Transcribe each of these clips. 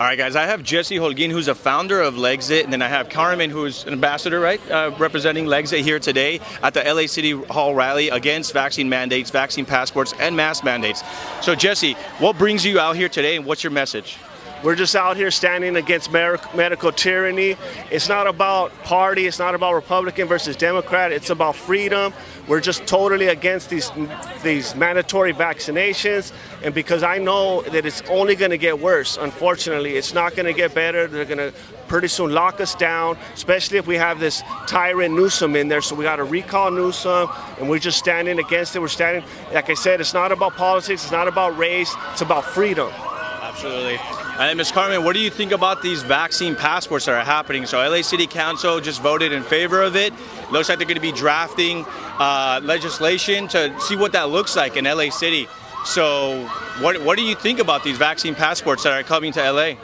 All right, guys, I have Jesse Holguin, who's a founder of Lexit, and then I have Carmen, who's an ambassador, right, representing Lexit here today at the LA City Hall rally against vaccine mandates, vaccine passports, and mask mandates. So, Jesse, what brings you out here today, and what's your message? We're just out here standing against medical tyranny. It's not about party. It's not about Republican versus Democrat. It's about freedom. We're just totally against these mandatory vaccinations. And because I know that it's only going to get worse, unfortunately, it's not going to get better. They're going to pretty soon lock us down, especially if we have this tyrant Newsom in there. So we got to recall Newsom, and we're just standing against it. We're standing, like I said, it's not about politics. It's not about race. It's about freedom. Absolutely. And Ms. Carmen, what do you think about these vaccine passports that are happening? So LA City Council just voted in favor of it. Looks like they're going to be drafting legislation to see what that looks like in LA City. So what do you think about these vaccine passports that are coming to LA?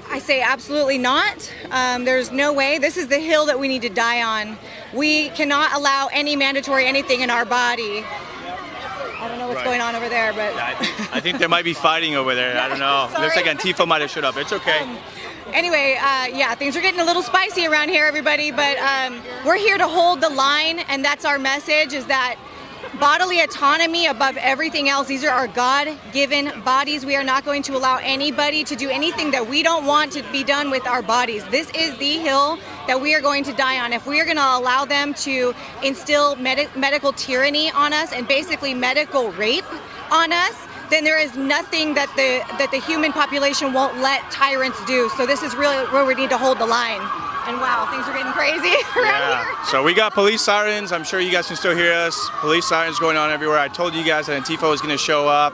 I say absolutely not. There's no way. This is the hill that we need to die on. We cannot allow any mandatory anything in our body. I don't know what's going on over there, but I think they might be fighting over there. I don't know. Looks like Antifa might have showed up. It's okay. Anyway, yeah, things are getting a little spicy around here, everybody, but we're here to hold the line, and that's our message, is that bodily autonomy above everything else. These are our God-given bodies. We are not going to allow anybody to do anything that we don't want to be done with our bodies. This is the hill that we are going to die on. If we are going to allow them to instill medical tyranny on us and basically medical rape on us, then there is nothing that the human population won't let tyrants do. So this is really where we need to hold the line. And wow, things are getting crazy around here. So we got police sirens. I'm sure you guys can still hear us. Police sirens going on everywhere. I told you guys that Antifa was going to show up,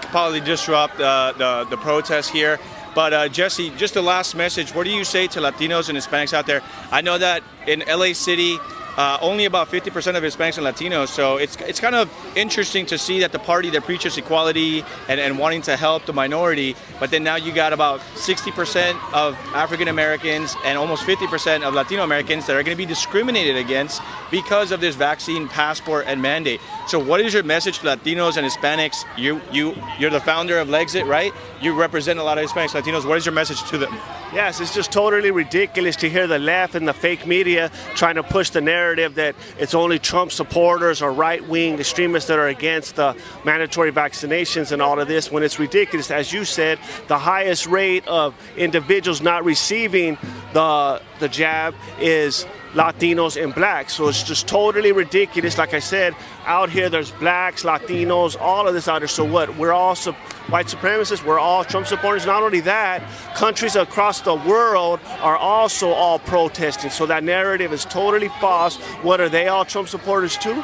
probably disrupt the protest here. But Jesse, just the last message. What do you say to Latinos and Hispanics out there? I know that in LA City, only about 50% of Hispanics and Latinos, so it's kind of interesting to see that the party that preaches equality and wanting to help the minority, but then now you got about 60% of African Americans and almost 50% of Latino Americans that are going to be discriminated against because of this vaccine passport and mandate. So what is your message to Latinos and Hispanics? You're the founder of Lexit, right? You represent a lot of Hispanics, Latinos. What is your message to them? Yes, it's just totally ridiculous to hear the left and the fake media trying to push the narrative that it's only Trump supporters or right-wing extremists that are against the mandatory vaccinations and all of this, when it's ridiculous. As you said, the highest rate of individuals not receiving the jab is Latinos and blacks. So it's just totally ridiculous. Like I said, out here there's blacks, Latinos, all of this out there. So what? We're all white supremacists, we're all Trump supporters. Not only that, countries across the world are also all protesting. So that narrative is totally false. What, are they all Trump supporters too?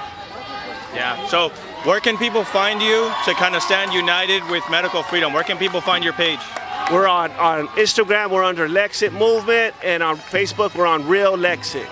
Yeah, so where can people find you to kind of stand united with medical freedom? Where can people find your page? We're on Instagram, we're under Lexit Movement, and on Facebook, we're on Real Lexit.